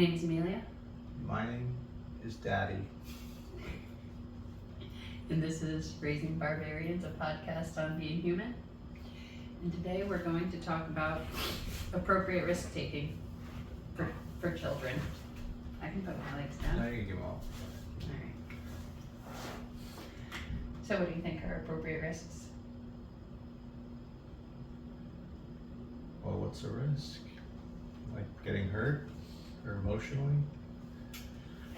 name is Amelia, My name is Daddy. and this is Raising Barbarians, a podcast on being human. And today we're going to talk about appropriate risk taking for children. I can put my legs down. Now you can give them all. Alright. So what do you think are appropriate risks? Well, what's the risk? Like getting hurt or emotionally?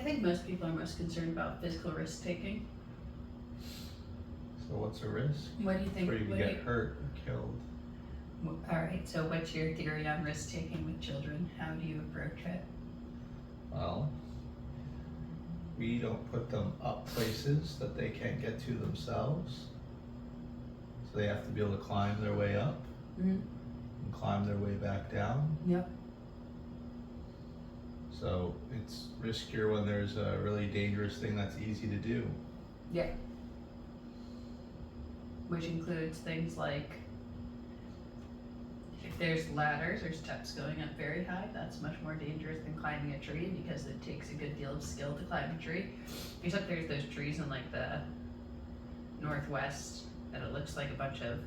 I think most people are most concerned about physical risk taking. So what's the risk? What do you think? Where you can get hurt or killed. Alright, so what's your theory on risk taking with children? How do you approach it? Well, we don't put them up places that they can't get to themselves. So they have to be able to climb their way up and climb their way back down. Yep. So it's riskier when there's a really dangerous thing that's easy to do. Yeah. Which includes things like if there's ladders or steps going up very high, that's much more dangerous than climbing a tree because it takes a good deal of skill to climb a tree. Except there's those trees in like the northwest that it looks like a bunch of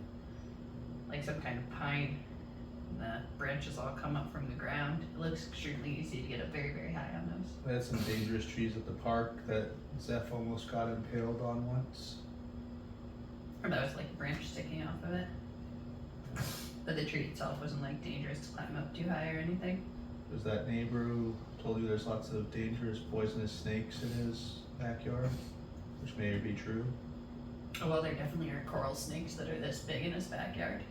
like some kind of pine. And the branches all come up from the ground. It looks extremely easy to get up very, very high on those. We had some dangerous trees at the park that Zeph almost got impaled on once. Or that was like a branch sticking off of it. But the tree itself wasn't like dangerous to climb up too high or anything. There's that neighbor who told you there's lots of dangerous poisonous snakes in his backyard, which may be true. Oh well, there definitely are coral snakes that are this big in his backyard.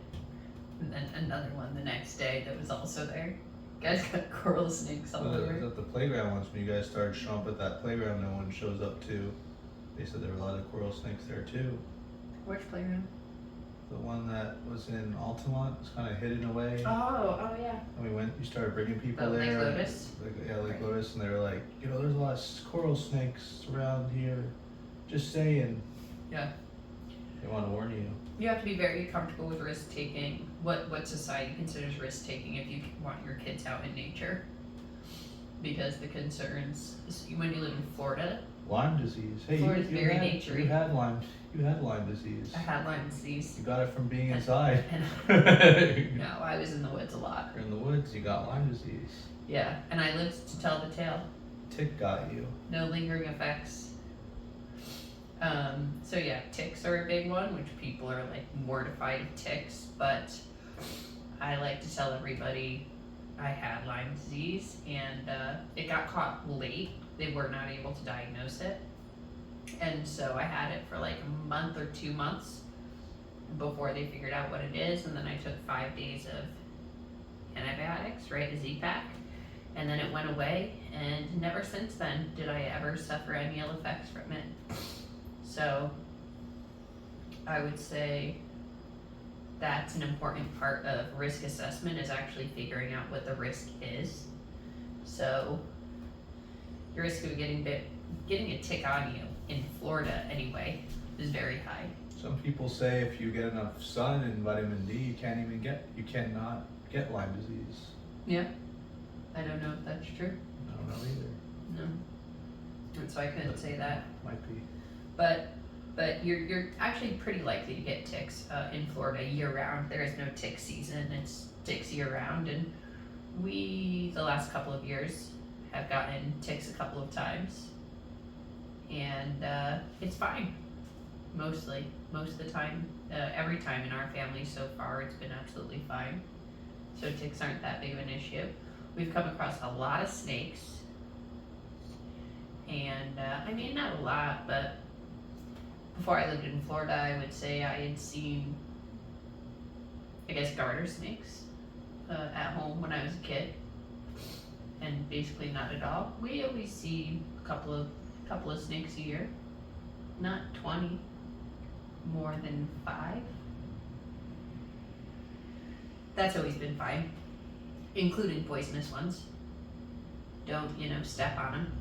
And then another one the next day that was also there. Guys got coral snakes all It was over. at the playground once when you guys started showing up at that playground no one shows up to. They said there were a lot of coral snakes there too. Which playground? The one that was in Altamont was kind of hidden away. Oh yeah. And we started bringing people The there. Lake Lotus? Lake Right. Lotus, and they were like, there's a lot of coral snakes around here. Just saying. Yeah. They want to warn you. You have to be very comfortable with risk taking. What society considers risk taking if you want your kids out in nature. Because the concerns, when you live in Florida, Lyme disease. Hey, Florida's very naturey. You had Lyme disease. I had Lyme disease. You got it from being inside. No, I was in the woods a lot. You're in the woods. You got Lyme disease. Yeah, and I lived to tell the tale. Tick got you. No lingering effects. So yeah, ticks are a big one, which people are like mortified of ticks, but I like to tell everybody I had Lyme disease and it got caught late. They were not able to diagnose it. And so I had it for like a month or 2 months before they figured out what it is, and then I took 5 days of antibiotics, right, a Z-Pack, and then it went away, and never since then did I ever suffer any ill effects from it. So I would say that's an important part of risk assessment is actually figuring out what the risk is. So your risk of getting a tick on you in Florida anyway is very high. Some people say if you get enough sun and vitamin D, you cannot get Lyme disease. Yeah. I don't know if that's true. I don't know either. No. And so I couldn't say that. Might be. But you're actually pretty likely to get ticks in Florida year round. There is no tick season, it's ticks year round, and we the last couple of years have gotten ticks a couple of times, and it's fine. Most of the time, every time in our family so far, it's been absolutely fine. So ticks aren't that big of an issue. We've come across a lot of snakes, and I mean not a lot, but before I lived in Florida, I would say I had seen, I guess, garter snakes at home when I was a kid, and basically not at all. We always see a couple of snakes a year, not 20, more than 5. That's always been fine, including poisonous ones. Don't, step on them.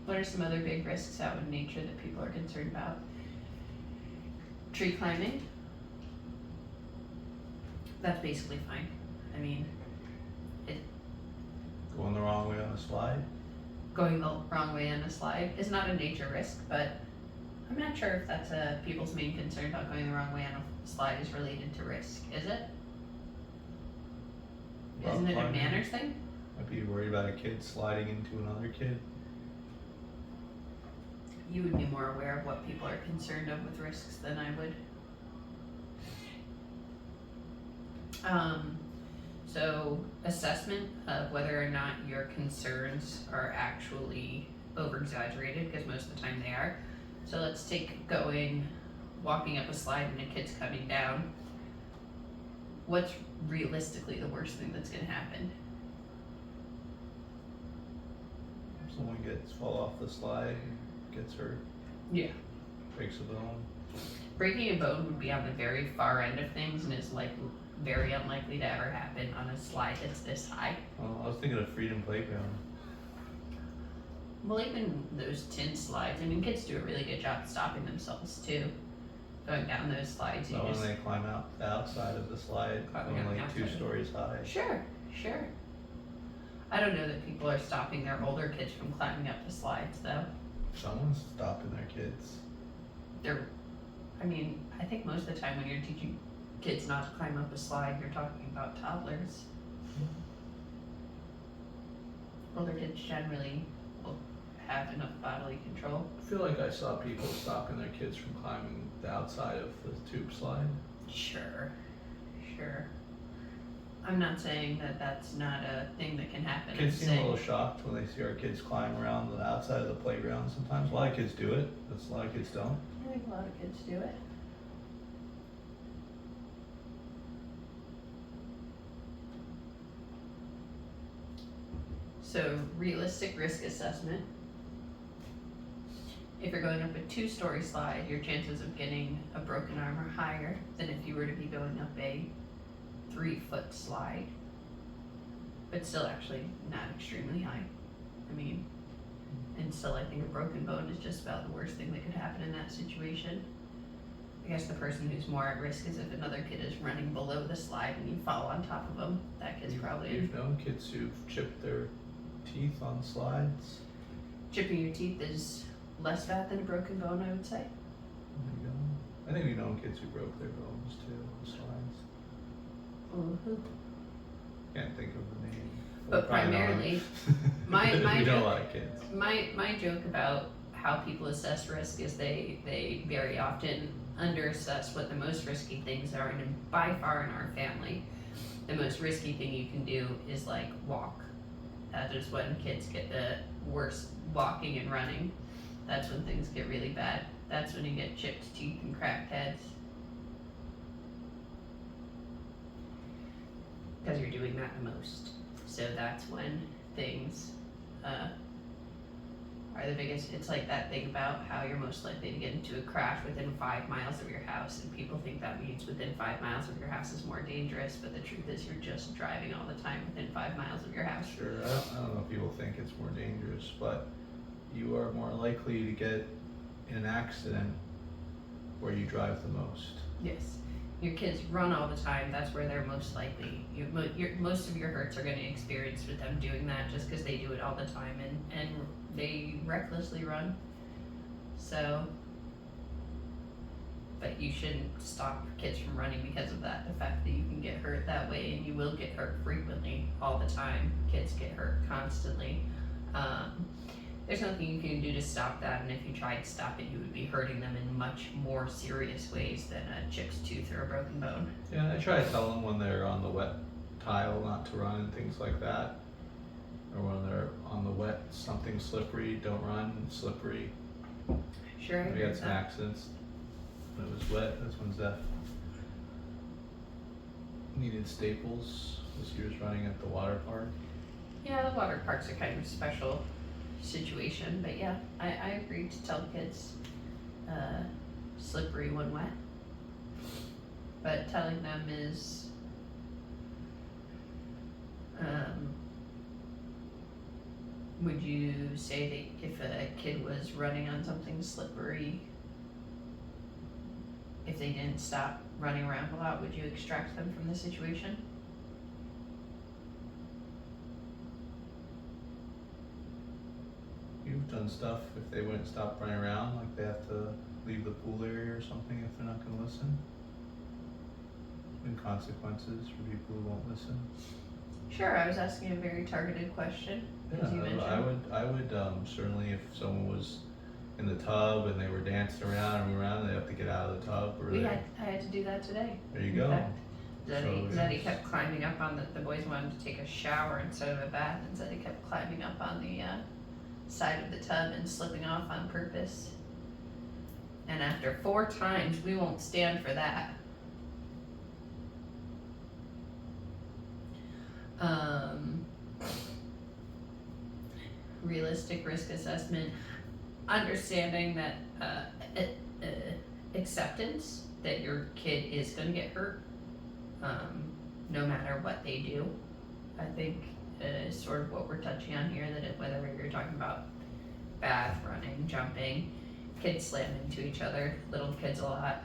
What are some other big risks out in nature that people are concerned about? Tree climbing. That's basically fine. I mean, Going the wrong way on a slide? going the wrong way on a slide is not a nature risk, but I'm not sure if that's people's main concern about going the wrong way on a slide is related to risk, is it? Rock Isn't it a climbing? manners thing? Might be worried about a kid sliding into another kid. You would be more aware of what people are concerned of with risks than I would. So assessment of whether or not your concerns are actually over exaggerated, because most of the time they are. So let's take walking up a slide and a kid's coming down. What's realistically the worst thing that's gonna happen? Someone fall off the slide, gets hurt. Yeah. Breaks a bone. Breaking a bone would be on the very far end of things and is like very unlikely to ever happen on a slide that's this high. Well, I was thinking of Freedom Playground. Well, even those tin slides, I mean, kids do a really good job stopping themselves too. Going down those slides, you So when just they climb out the outside of the slide, Climbing going out the like 2 outside. stories high. Sure. I don't know that people are stopping their older kids from climbing up the slides though. Someone's stopping their kids. I think most of the time when you're teaching kids not to climb up a slide, you're talking about toddlers. Older kids generally will have enough bodily control. I feel like I saw people stopping their kids from climbing the outside of the tube slide. Sure. I'm not saying that that's not a thing that can happen. Kids I'm seem a saying, little shocked when they see our kids climb around the outside of the playground sometimes. A lot of kids do it, but a lot of kids don't. I think a lot of kids do it. So realistic risk assessment. If you're going up a 2-story slide, your chances of getting a broken arm are higher than if you were to be going up a 3-foot slide. But still actually not extremely high. And still I think a broken bone is just about the worst thing that could happen in that situation. I guess the person who's more at risk is if another kid is running below the slide and you fall on top of them. That kid's probably You've known kids who've chipped their teeth on slides. chipping your teeth is less bad than a broken bone, I would say. There you go. I think we've known kids who broke their bones too on slides. Ooh. Can't think of the name. But Probably not. primarily, my we know a joke- lot of kids. My joke about how people assess risk is they very often underassess what the most risky things are, and by far in our family, the most risky thing you can do is like walk. That is when kids get the worst, walking and running. That's when things get really bad. That's when you get chipped teeth and cracked heads. Because you're doing that the most. So that's when things are the biggest. It's like that thing about how you're most likely to get into a crash within 5 miles of your house, and people think that means within 5 miles of your house is more dangerous, but the truth is you're just driving all the time within 5 miles of your house. Sure, I don't know if people think it's more dangerous, but you are more likely to get in an accident where you drive the most. Yes. Your kids run all the time, that's where they're most likely. Most of your hurts are going to experience with them doing that just because they do it all the time and they recklessly run. So, but you shouldn't stop kids from running because of that. The fact that you can get hurt that way, and you will get hurt frequently all the time. Kids get hurt constantly. There's nothing you can do to stop that, and if you tried to stop it, you would be hurting them in much more serious ways than a chipped tooth or a broken bone. Yeah, I try to tell them when they're on the wet tile not to run and things like that. Or when they're on the wet, something slippery, don't run, it's slippery. Sure, I We agree had with some that. accidents when it was wet, that's when Zeph needed staples, as he was running at the water park. Yeah, the water parks are kind of a special situation, but yeah, I agree to tell kids slippery when wet. But telling them is would you say that if a kid was running on something slippery, if they didn't stop running around a lot, would you extract them from the situation? done stuff if they wouldn't stop running around, like they have to leave the pool area or something if they're not gonna listen. And consequences for people who won't listen. Sure, I was asking a very targeted question, as you mentioned. I would certainly, if someone was in the tub and they were dancing around, they have to get out of the tub, or I had to do that today. there you In go. fact, Zeddy yes. kept climbing up on the boys wanted to take a shower instead of a bath, and Zeddy kept climbing up on the side of the tub and slipping off on purpose. And after 4 times, we won't stand for that. Realistic risk assessment, understanding that acceptance that your kid is going to get hurt, no matter what they do. I think is sort of what we're touching on here, that whether you're talking about bath, running, jumping, kids slam into each other, little kids a lot,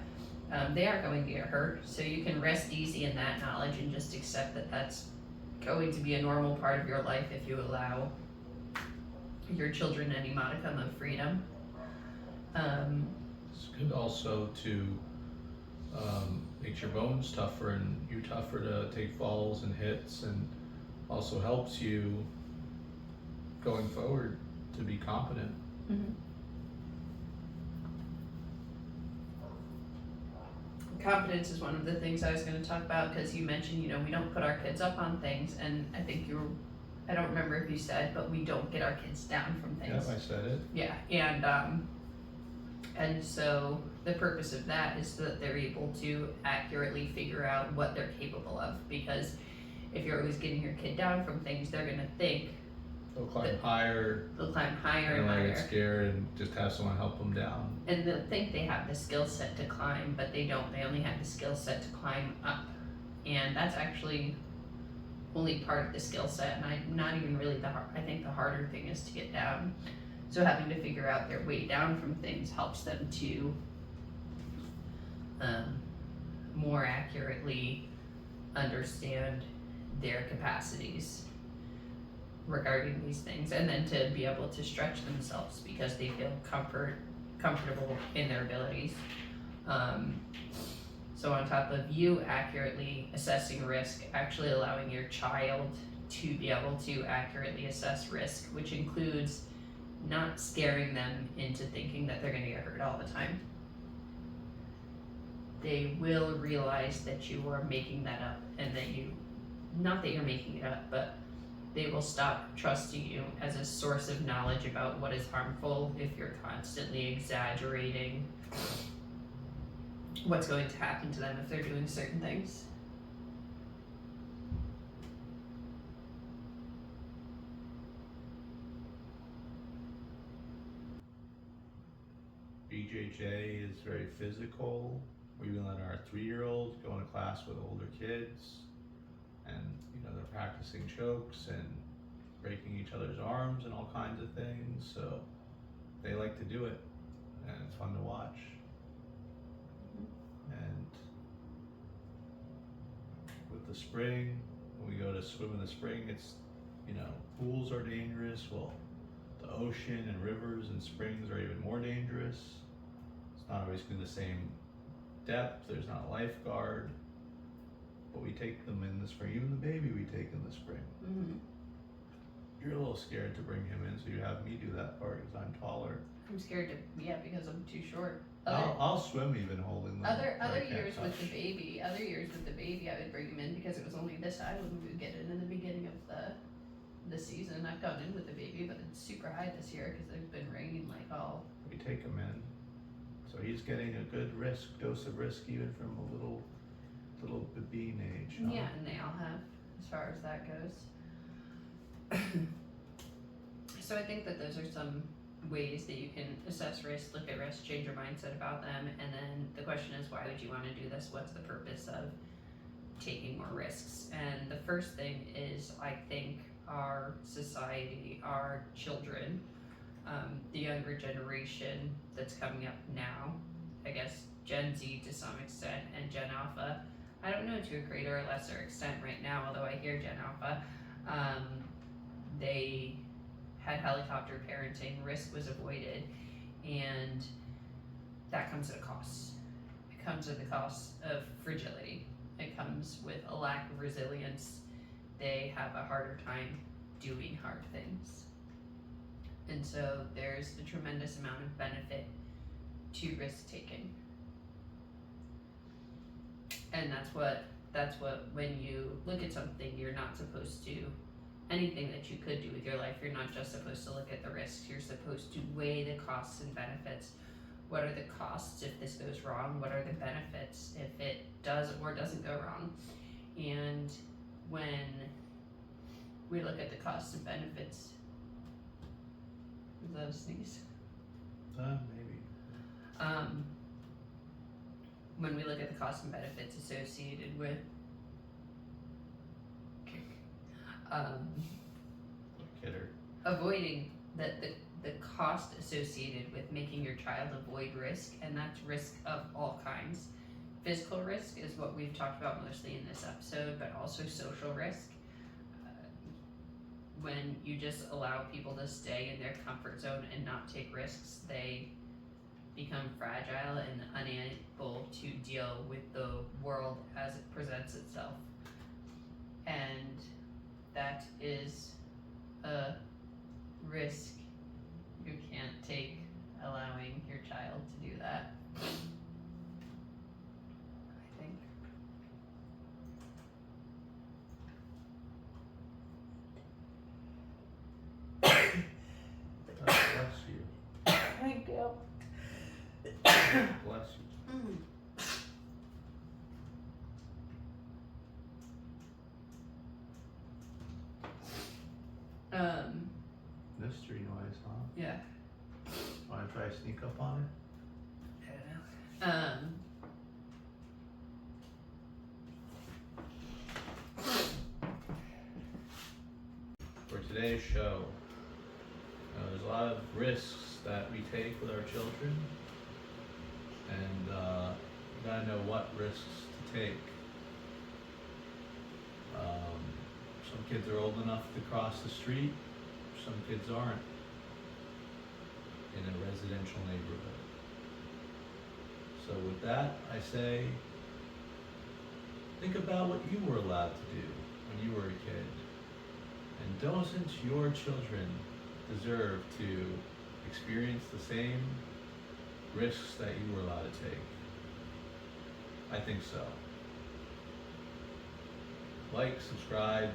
they are going to get hurt, so you can rest easy in that knowledge and just accept that that's going to be a normal part of your life if you allow your children any modicum of freedom. It's good also to makes your bones tougher and you tougher to take falls and hits, and also helps you going forward to be competent. Mm-hmm. Competence is one of the things I was going to talk about, because you mentioned, we don't put our kids up on things, and I think I don't remember if you said, but we don't get our kids down from things. Yeah, I said it. Yeah, and so the purpose of that is so that they're able to accurately figure out what they're capable of, because if you're always getting your kid down from things, they're going to think They'll climb higher. They'll climb higher and and higher. get scared and just have someone help them down. And they'll think they have the skill set to climb, but they don't. They only have the skill set to climb up. And that's actually only part of the skill set, and not even really I think the harder thing is to get down. So having to figure out their way down from things helps them to more accurately understand their capacities regarding these things, and then to be able to stretch themselves because they feel comfortable in their abilities. So on top of you accurately assessing risk, actually allowing your child to be able to accurately assess risk, which includes not scaring them into thinking that they're going to get hurt all the time. They will realize that you are making that up, and that not that you're making it up, but they will stop trusting you as a source of knowledge about what is harmful if you're constantly exaggerating what's going to happen to them if they're doing certain things. BJJ is very physical. We even let our 3-year-olds go into class with older kids, and they're practicing chokes and breaking each other's arms and all kinds of things, so they like to do it, and it's fun to watch. And with the spring, when we go to swim in the spring, it's pools are dangerous. Well, the ocean and rivers and springs are even more dangerous. It's not always the same depth, there's not a lifeguard, but we take them in the spring. Even the baby we take in the spring. Mm-hmm. You're a little scared to bring him in, so you have me do that part because I'm taller. I'm scared because I'm too short. I'll swim even holding them. Other years with the baby, I would bring him in because it was only this high when we would get in the beginning of the season. I've gone in with the baby, but it's super high this year because there's been rain all. We take him in, so he's getting a good dose of risk even from a little baby age. Huh? Yeah, and they all have, as far as that goes. So I think that those are some ways that you can assess risk, look at risk, change your mindset about them, and then the question is, why would you want to do this? What's the purpose of taking more risks? And the first thing is, I think our society, our children, the younger generation that's coming up now, I guess Gen Z to some extent, and Gen Alpha, I don't know to a greater or lesser extent right now, although I hear Gen Alpha, they had helicopter parenting, risk was avoided, and that comes at a cost. It comes at the cost of fragility. It comes with a lack of resilience. They have a harder time doing hard things. And so there's a tremendous amount of benefit to risk taking. And that's what when you look at something, you're not supposed to, anything that you could do with your life, you're not just supposed to look at the risks, you're supposed to weigh the costs and benefits. What are the costs if this goes wrong? What are the benefits if it does or doesn't go wrong? And when we look at the costs and benefits, is that a sneeze? Maybe. When we look at the costs and benefits associated with Kidder. avoiding the cost associated with making your child avoid risk, and that's risk of all kinds. Physical risk is what we've talked about mostly in this episode, but also social risk. When you just allow people to stay in their comfort zone and not take risks, they become fragile and unable to deal with the world as it presents itself. And that is a risk you can't take, allowing your child to do that, I think. Bless you. Thank you. Bless you. Mystery noise, huh? Yeah. Wanna try to sneak up on I don't know. For today's show, there's a lot of risks that we take with our children, and you gotta know what risks to take. Some kids are old enough to cross the street, some kids aren't in a residential neighborhood. So with that, I say, think about what you were allowed to do when you were a kid. And doesn't your children deserve to experience the same risks that you were allowed to take? I think so. Like, subscribe,